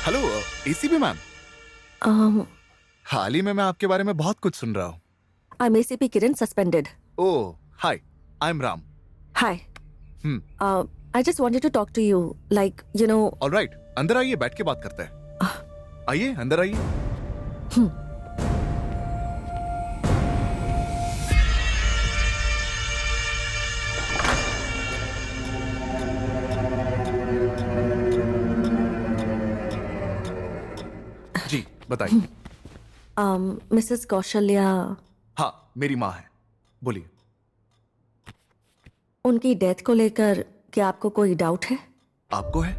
Hello ACP ma'am. Um, हाल ही में मैं आपके बारे में बहुत कुछ सुन रहा हूँ। I'm ACP Kiran, suspended. Oh hi, I am Ram. Hi. Hmm, I just wanted to talk to you. Like, alright, अंदर आइए, बैठ के बात करते हैं। आइए अंदर आइए। जी बताइए। Mrs. Kaushalya, हाँ मेरी माँ है, बोलिए। उनकी डेथ को लेकर क्या आपको कोई डाउट है? आपको है?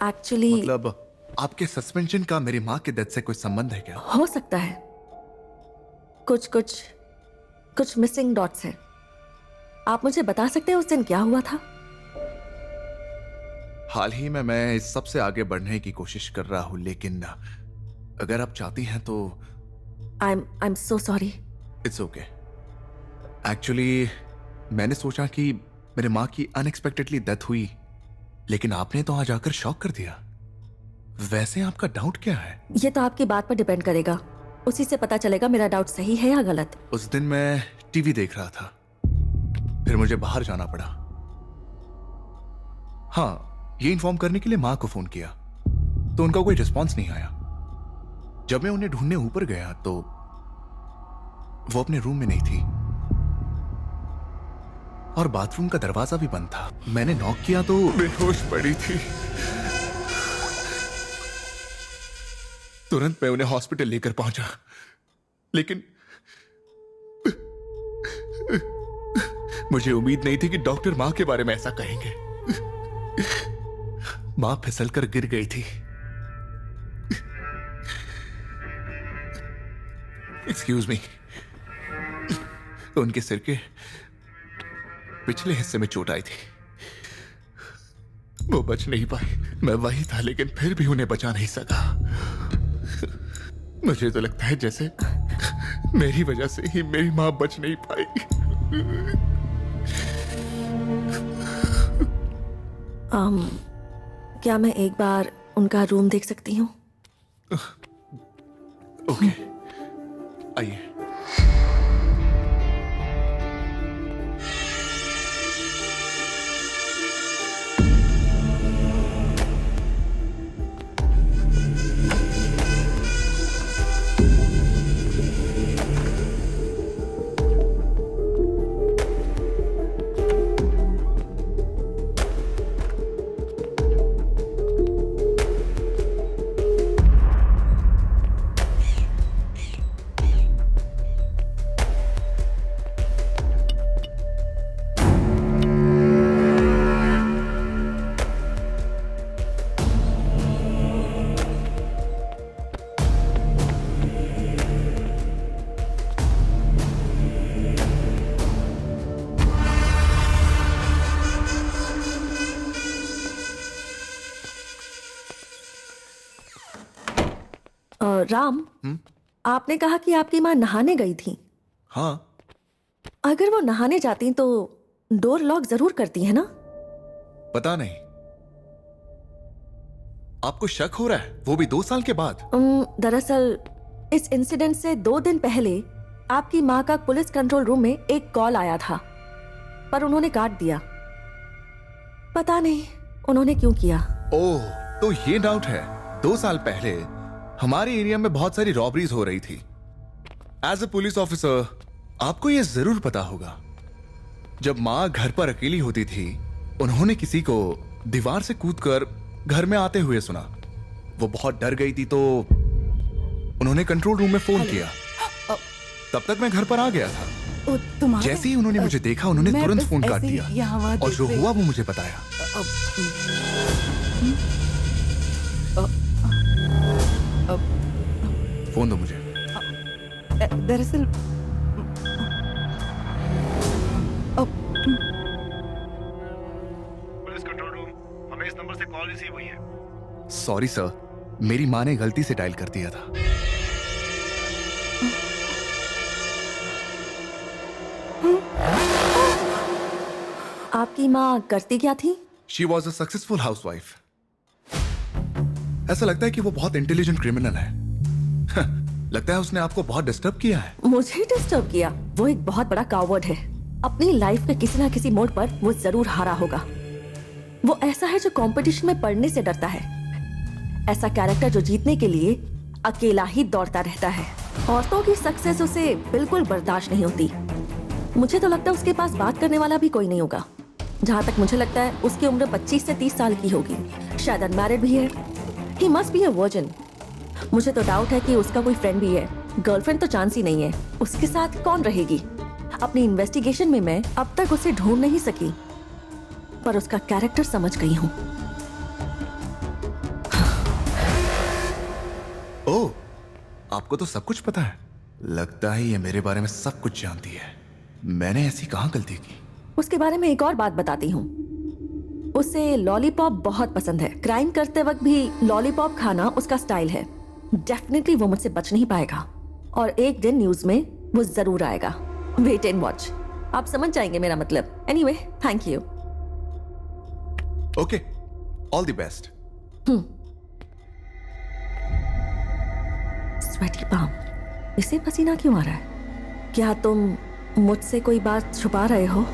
एक्चुअली मतलब आपके सस्पेंशन का मेरी माँ के डेथ से कोई संबंध है क्या? हो सकता है। कुछ मिसिंग डॉट्स हैं। आप मुझे बता सकते हैं उस दिन क्या हुआ था? हाल ही में मैं इस सब से आगे बढ़ने की कोशिश कर रहा हूँ, लेकिन अगर आप चाहती हैं तो। I'm so sorry. It's okay. Actually मैंने सोचा कि मेरे माँ की अनएक्सपेक्टेडली डेथ हुई, लेकिन आपने तो आज आकर शॉक कर दिया। वैसे आपका डाउट क्या है? ये तो आपकी बात पर डिपेंड करेगा। उसी से पता चलेगा मेरा डाउट सही है या गलत। उस दिन मैं टीवी देख रहा था, फिर मुझे बाहर जाना पड़ा। हाँ, ये इन्फॉर्म करने के लिए माँ को फोन किया तो उनका कोई रिस्पॉन्स नहीं आया। जब मैं उन्हें ढूंढने ऊपर गया तो वो अपने रूम में नहीं थी और बाथरूम का दरवाजा भी बंद था। मैंने नॉक किया तो बेहोश पड़ी थी। तुरंत मैं उन्हें हॉस्पिटल लेकर पहुंचा, लेकिन मुझे उम्मीद नहीं थी कि डॉक्टर मां के बारे में ऐसा कहेंगे। मां फिसल कर गिर गई थी। Excuse me. उनके सिर के पिछले हिस्से में चोट आई थी, वो बच नहीं पाई। मैं वही था, लेकिन फिर भी उन्हें बचा नहीं सका। मुझे तो लगता है जैसे मेरी वजह से ही मेरी मां बच नहीं पाई। क्या मैं एक बार उनका रूम देख सकती हूँ? ओके, आइए। राम, आपने कहा कि आपकी माँ नहाने गई थी। हाँ, अगर वो नहाने जाती तो डोर लॉक जरूर करती है ना? पता नहीं, आपको शक हो रहा है, वो भी 2 साल के बाद? दरअसल इस इंसिडेंट से 2 दिन पहले आपकी माँ का पुलिस कंट्रोल रूम में एक कॉल आया था, पर उन्होंने काट दिया। पता नहीं उन्होंने क्यों किया। ओह, तो ये डाउट है। 2 साल पहले हमारे एरिया में बहुत सारी रॉबरीज हो रही थी। एज अ पुलिस ऑफिसर आपको यह जरूर पता होगा, जब माँ घर पर अकेली होती थी, उन्होंने किसी को दीवार से कूदकर घर में आते हुए सुना। वो बहुत डर गई थी तो उन्होंने कंट्रोल रूम में फोन किया। तब तक मैं घर पर आ गया था। जैसे ही उन्होंने मुझे देखा, उन्होंने तुरंत फोन काट दिया और जो हुआ वो मुझे बताया। फोन दो मुझे। दरअसल पुलिस कंट्रोल रूम, हमें इस नंबर से कॉल रिसीव हुई है। सॉरी सर, मेरी माँ ने गलती से डायल कर दिया था। आपकी माँ करती क्या थी? She was a successful housewife. ऐसा लगता है कि वो बहुत इंटेलिजेंट क्रिमिनल है। लगता है उसने आपको बहुत डिस्टर्ब किया है। मुझे डिस्टर्ब किया? वो एक बहुत बड़ा कावर्ड है। अपनी लाइफ के किसी ना किसी मोड़ पर वो जरूर हारा होगा। वो ऐसा है जो कंपटीशन में पढ़ने से डरता है। ऐसा कैरेक्टर जो जीतने के लिए अकेला ही दौड़ता रहता है। औरतों की सक्सेस उसे बिल्कुल बर्दाश्त नहीं होती। मुझे तो लगता है उसके पास बात करने वाला भी कोई नहीं होगा। जहाँ तक मुझे लगता है उसकी उम्र 25 से 30 साल की होगी। शायद अनमैरिड भी है। He must be a virgin. मुझे तो डाउट है कि उसका कोई फ्रेंड भी है। गर्लफ्रेंड तो चांस ही नहीं है। उसके साथ कौन रहेगी? अपनी इन्वेस्टिगेशन में मैं अब तक उसे ढूंढ नहीं सकी, पर उसका कैरेक्टर समझ गई हूँ। ओह, आपको तो सब कुछ पता है। लगता है ये मेरे बारे में सब कुछ जानती है। मैंने ऐसी कहाँ गलती की? उसके बारे में एक और बात बताती हूँ। उसे लॉलीपॉप बहुत पसंद है। क्राइम करते वक्त भी लॉलीपॉप खाना उसका स्टाइल है। डेफिनेटली वो मुझसे बच नहीं पाएगा और एक दिन न्यूज में वो जरूर आएगा। Wait and watch. आप समझ जाएंगे मेरा मतलब। Anyway, thank you. Okay, all the best. Sweaty palm, इसे पसीना क्यों आ रहा है? क्या तुम मुझसे कोई बात छुपा रहे हो?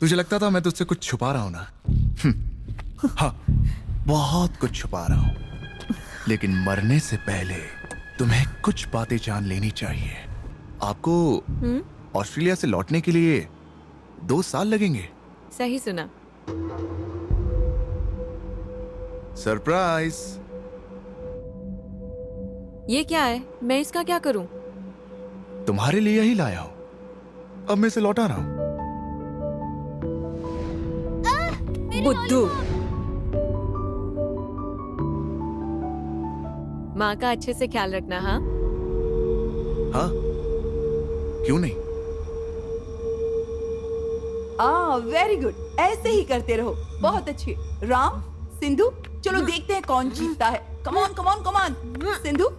तुझे लगता था मैं तुझसे कुछ छुपा रहा हूं ना? हाँ, बहुत कुछ छुपा रहा हूं। लेकिन मरने से पहले तुम्हें कुछ बातें जान लेनी चाहिए। आपको ऑस्ट्रेलिया से लौटने के लिए 2 साल लगेंगे। सही सुना। सरप्राइज। ये क्या है? मैं इसका क्या करूं? तुम्हारे लिए ही लाया हूं। अब मैं इसे लौटा रहा हूं। बुद्धू। माँ का अच्छे से ख्याल रखना। हाँ हाँ, क्यों नहीं? Very good. ऐसे ही करते रहो। बहुत अच्छे। राम, सिंधु, चलो देखते हैं कौन जीतता है। Come on come on come on. Sindhu,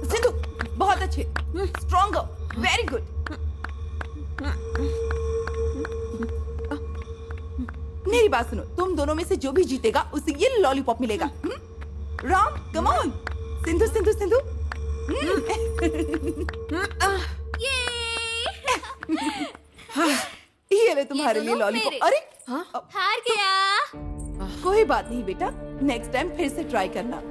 Sindhu, बहुत अच्छे। Stronger, very good. मेरी बात सुनो, तुम दोनों में से जो भी जीतेगा उसे ये लॉलीपॉप मिलेगा। Ram, come on. सिंधु, सिंधु, सिंधु। ये ले तुम्हारे लिए लॉलीपॉप। अरे हार गया। कोई बात नहीं बेटा, नेक्स्ट टाइम फिर से ट्राई करना।